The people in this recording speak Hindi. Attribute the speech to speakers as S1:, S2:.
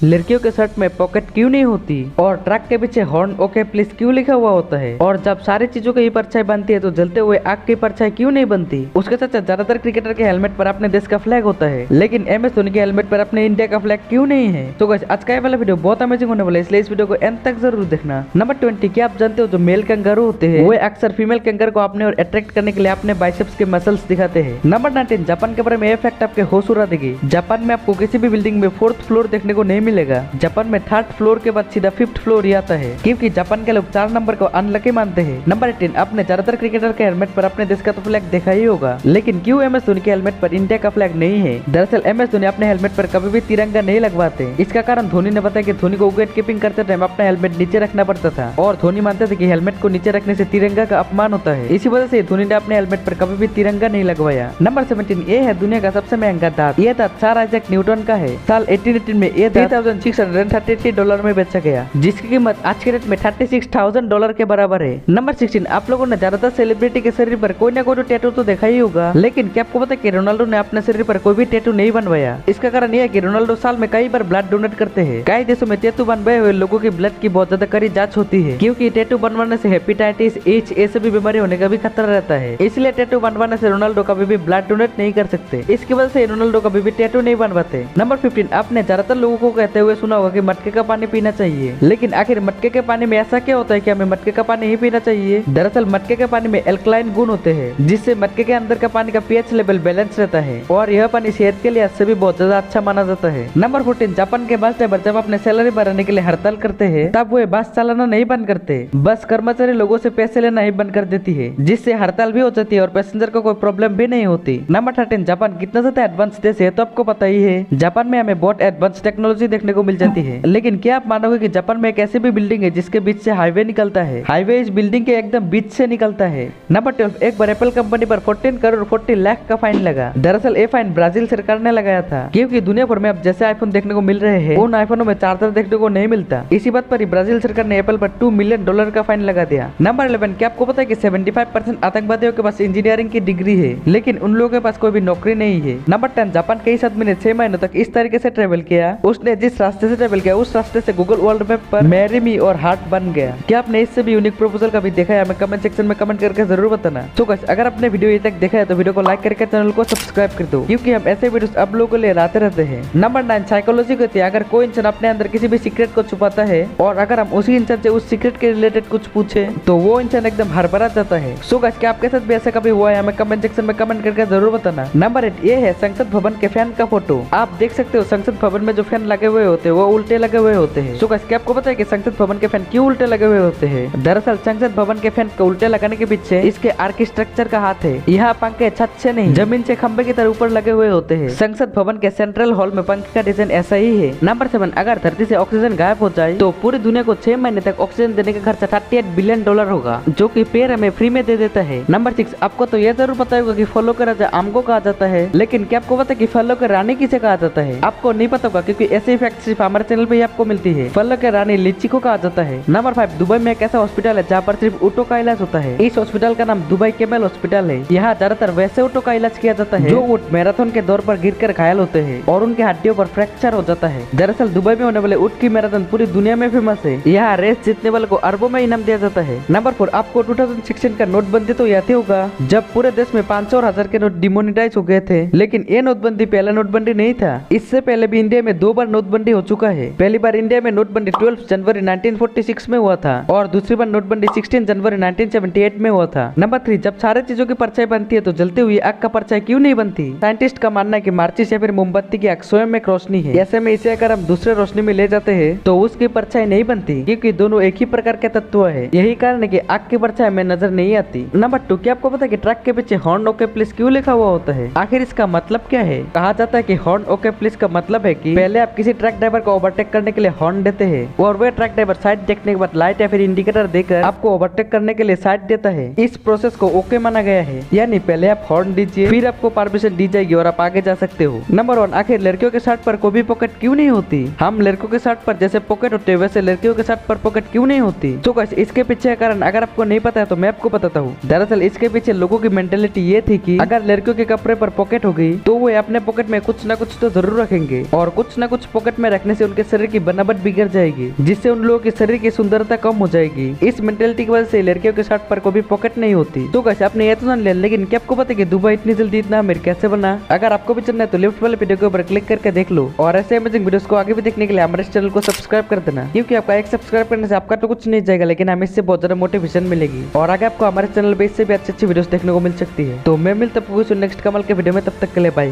S1: लड़कियों के शर्ट में पॉकेट क्यों नहीं होती, और ट्रक के पीछे हॉर्न ओके प्लीज क्यों लिखा हुआ होता है, और जब सारी चीजों की परछाई बनती है तो जलते हुए आग की परछाई क्यों नहीं बनती। उसके साथ ज्यादातर क्रिकेटर के हेलमेट पर अपने देश का फ्लैग होता है, लेकिन एम एस धोनी के हेलमेट पर अपने इंडिया का फ्लैग क्यों नहीं है। तो गाइस आज का ये वाला वीडियो बहुत अमेजिंग होने वाला है, इसलिए इस वीडियो को एंड तक जरूर देखना। नंबर 20, क्या आप जानते हो जो मेल कंगारू होते हैं वो अक्सर फीमेल कंगारू को अपने और अट्रैक्ट करने के लिए अपने बाइसेप्स के मसल्स दिखाते हैं। नंबर 19, जापान के बारे में ये फैक्ट आपके होश उड़ा देगी। जापान में आपको किसी भी बिल्डिंग में 4th फ्लोर देखने को नहीं मिलेगा। जापान में 3rd फ्लोर के बाद सीधा 5th फ्लोर ही आता है, क्योंकि जापान के लोग 4 नंबर को अनलकी मानते हैं। नंबर 18, आपने ज्यादातर क्रिकेटर के हेलमेट पर अपने देश का तो फ्लैग देखा ही होगा, लेकिन क्यों एम एस धोनी के हेलमेट पर इंडिया का फ्लैग नहीं है। दरअसल एम एस धोनी अपने हेलमेट पर कभी भी तिरंगा नहीं लगवाते। इसका कारण धोनी ने बताया कि धोनी को विकेट कीपिंग करते टाइम अपना हेलमेट नीचे रखना पड़ता था, और धोनी मानते थे कि हेलमेट को नीचे रखने से तिरंगा का अपमान होता है। इसी वजह से धोनी ने अपने हेलमेट पर कभी भी तिरंगा नहीं लगवाया। नंबर 17, ये है दुनिया का सबसे महंगा दांत। ये दांत सर आइजैक न्यूटन का है। साल 1818 में ये $3,633 में बेचा गया, जिसकी कीमत आज के रेट में $36,000 के बराबर है। नंबर 16, आप लोगों ने ज्यादातर सेलिब्रिटी के शरीर पर कोई ना कोई टैटू तो देखा ही होगा, लेकिन क्या आपको पता है कि रोनाल्डो ने अपने शरीर पर कोई भी टैटू नहीं बनवाया। इसका कारण यह है कि रोनाल्डो साल में कई बार ब्लड डोनेट करते हैं। कई देशों में टैटू बनवाए हुए लोगों की ब्लड की बहुत ज्यादा कड़ी जांच होती है, क्योंकि टैटू बनवाने से हेपेटाइटिस, एच ये सभी बीमारी होने का भी खतरा रहता है। इसलिए टैटू बनवाने से रोनाल्डो कभी भी ब्लड डोनेट नहीं कर सकते। इसकी वजह से रोनाल्डो कभी भी टैटू नहीं बनवाते। नंबर 15, आपने ज्यादातर लोगों को कहते हुए सुना होगा कि मटके का पानी पीना चाहिए, लेकिन आखिर मटके के पानी में ऐसा क्या होता है कि हमें मटके का पानी ही पीना चाहिए। दरअसल मटके के पानी में एल्कलाइन गुण होते हैं, जिससे मटके के अंदर का पानी का पीएच लेवल बैलेंस रहता है, और यह पानी सेहत के लिए भी बहुत ज्यादा अच्छा माना जाता है। नंबर 14, जापान के बस ड्राइवर जब अपने सैलरी बढ़ाने के लिए हड़ताल करते हैं, तब वो बस चलाना नहीं बंद करते, बस कर्मचारी लोगों से पैसे लेना ही बंद कर देती है, जिससे हड़ताल भी हो जाती है और पैसेंजर को कोई प्रॉब्लम भी नहीं होती। नंबर 13, जापान कितना ज्यादा एडवांस देश है तो आपको पता ही है। जापान में हमें बहुत एडवांस टेक्नोलॉजी देखने को मिल जाती है, लेकिन क्या आप मानोगे कि जापान में एक ऐसी भी बिल्डिंग है जिसके बीच से हाईवे निकलता है। हाईवे इस बिल्डिंग के एकदम बीच से निकलता है। नंबर 12, एक बार एप्पल कंपनी पर 14 करोड़ 40 लाख का फाइन लगा। दरअसल ये फाइन ब्राजील सरकार ने लगाया था, क्योंकि दुनिया भर में अब जैसे आईफोन देखने को मिल रहे हैं, उन आईफोनों में चार्जर देखने को नहीं मिलता। इसी बात पर ही ब्राजील सरकार ने एप्पल पर $2 मिलियन का फाइन लगा दिया। नंबर 11, क्या आपको पता है कि 75% आतंकवादियों के पास इंजीनियरिंग की डिग्री है, लेकिन उन लोगों के पास कोई भी नौकरी नहीं है। नंबर 10, जापान के इस आदमी ने 6 महीनों तक इस तरीके से ट्रेवल किया, उसने जिस रास्ते से ट्रेवल किया उस रास्ते से गूगल वर्ल्ड मैप पर मैरी मी और हार्ट बन गया। क्या आपने इससे भी यूनिक प्रपोजल कभी देखा है? हमें कमेंट सेक्शन में कमेंट करके जरूर बताना। तो गाइस अगर आपने वीडियो ये तक देखा है तो वीडियो को लाइक करके चैनल को सब्सक्राइब कर दो, क्योंकि हम ऐसे वीडियोस आप लोगों के लिए लाते रहते हैं। नंबर 9, साइकोलॉजी कहती है अगर कोई इंसान अपने अंदर किसी भी सीक्रेट को छुपाता है और अगर हम उसी इंसान से उस सीक्रेट के रिलेटेड कुछ पूछे तो वो इंसान एकदम हड़बड़ा जाता है। सो गाइस क्या आपके साथ भी ऐसा कभी हुआ है? हमें कमेंट सेक्शन में कमेंट करके जरूर बताना। नंबर 8, ये है संसद भवन के फैन का फोटो। आप देख सकते हो संसद भवन में जो फैन लगे हुए होते हैं वो उल्टे लगे हुए होते हैं। सो गाइस क्या आपको पता है कि संसद भवन के फैन क्यों उल्टे लगे हुए होते हैं? दरअसल संसद भवन के फैन को उल्टे लगाने के पीछे इसके आर्किटेक्चर का हाथ है। यहाँ पंखे छत से नहीं जमीन से खंबे की तरह ऊपर लगे हुए होते हैं। संसद भवन के सेंट्रल हॉल में पंखे का डिजाइन ऐसा ही है। नंबर 7, अगर धरती से ऑक्सीजन गायब हो जाए तो पूरी दुनिया को 6 महीने तक ऑक्सीजन देने का खर्चा $38 बिलियन होगा, जो कि पेड़ हमें फ्री में दे देता है। नंबर 6, आपको तो यह जरूर पता होगा कि फलों का राजा आम को कहा जाता है, लेकिन क्या आपको पता है कि फलों की रानी किसे कहा जाता है? आपको नहीं पता होगा, क्योंकि ऐसी फैक्ट सिर्फ हमारे चैनल पे आपको मिलती है। फलों की रानी लीची को कहा जाता है। नंबर 5, दुबई में एक ऐसा हॉस्पिटल है जहाँ पर सिर्फ ऊँटों का इलाज होता है। इस हॉस्पिटल का नाम दुबई केमल हॉस्पिटल है। यहाँ ज्यादातर वैसे ऊँटों का इलाज किया जाता है जो ऊँट मैराथन के दौर पर गिरकर घायल होते हैं और उनके हड्डियों पर फ्रैक्चर हो जाता है। दरअसल दुबई में होने वाले ऊँट की मैराथन पूरी दुनिया में फेमस है। यहाँ रेस जीतने वाले को अरबों में इनाम दिया जाता है। नंबर 4, आपको 2016 का नोटबंदी तो याद ही होगा, जब पूरे देश में 500 और 1000 के नोट डिमोनेटाइज हो गए थे। लेकिन ये नोटबंदी पहला नोटबंदी नहीं था। इससे पहले भी इंडिया में 2 बार नोटबंदी हो चुका है। पहली बार इंडिया में नोटबंदी 12 जनवरी 1946 में हुआ था, और दूसरी बार नोटबंदी 16 जनवरी 1978 में हुआ था। नंबर 3, जब सारे चीजों की परछाई बनती है तो जलती हुई आग का परछाई क्यों नहीं बनती? साइंटिस्ट का मानना है कि माचिस या फिर मोमबत्ती की आग स्वयं में एक रोशनी है। ऐसे में इसे अगर हम दूसरे रोशनी में ले जाते हैं तो उसकी परछाई नहीं बनती, क्योंकि दोनों एक ही प्रकार के तत्व है। यही कारण है कि आग की परछाई हमें नजर नहीं आती। नंबर 2, क्या आपको पता है कि ट्रक के पीछे हॉर्न ओके प्लीज क्यों लिखा हुआ होता है? आखिर इसका मतलब क्या है? कहा जाता है कि हॉर्न ओके प्लीज का मतलब है कि पहले आप किसी ट्रक ड्राइवर को ओवरटेक करने के लिए हॉर्न देते हैं, और वह ट्रक ड्राइवर साइड देखने के बाद लाइट या फिर इंडिकेटर देकर आपको ओवरटेक करने के लिए साइड देता है। इस प्रोसेस को ओके माना गया है, यानी पहले आप हॉर्न दीजिए फिर आपको परमिशन दी जाएगी और आप आगे जा सकते हो। नंबर 1, आखिर लड़कियों के शर्ट पर कोई भी पॉकेट क्यों नहीं होती? हम लड़कों के शर्ट पर जैसे पॉकेट होते हैं वैसे लड़कियों के शर्ट पर पॉकेट क्यों नहीं होती? तो गाइस इसके पीछे का कारण अगर आपको नहीं पता है तो मैं आपको बताता हूँ। दरअसल इसके पीछे लोगों की मेंटेलिटी ये थी कि अगर लड़कियों के कपड़े पर पॉकेट हो गई तो वो अपने पॉकेट में कुछ ना कुछ तो जरूर रखेंगे, और कुछ ना कुछ पॉकेट में रखने से उनके शरीर की बनावट बिगड़ जाएगी, जिससे उन लोगों के शरीर की सुंदरता कम हो जाएगी। इस मेंटेलिटी की वजह से लड़कियों के शर्ट पर कभी पॉकेट नहीं होती। तो कैसे आपने ये तो जान लिया, लेकिन क्या आपको पता है कि दुबई इतनी जल्दी इतना अमीर कैसे बना? अगर आपको भी जानना है तो लेफ्ट वाले वीडियो के ऊपर क्लिक करके देख लो, और ऐसे अमेजिंग वीडियोस को आगे भी देखने के लिए हमारे चैनल को सब्सक्राइब कर देना, क्योंकि आपका एक सब्सक्राइब करने से आपका तो कुछ नहीं जाएगा, लेकिन हमें इससे बहुत ज्यादा मोटिवेशन मिलेगी और आगे आपको हमारे चैनल पे इससे भी अच्छी अच्छी वीडियोस देखने को मिल सकती है। तो मैं मिलता हूँ नेक्स्ट कमल के वीडियो में, तब तक के लिए बाय।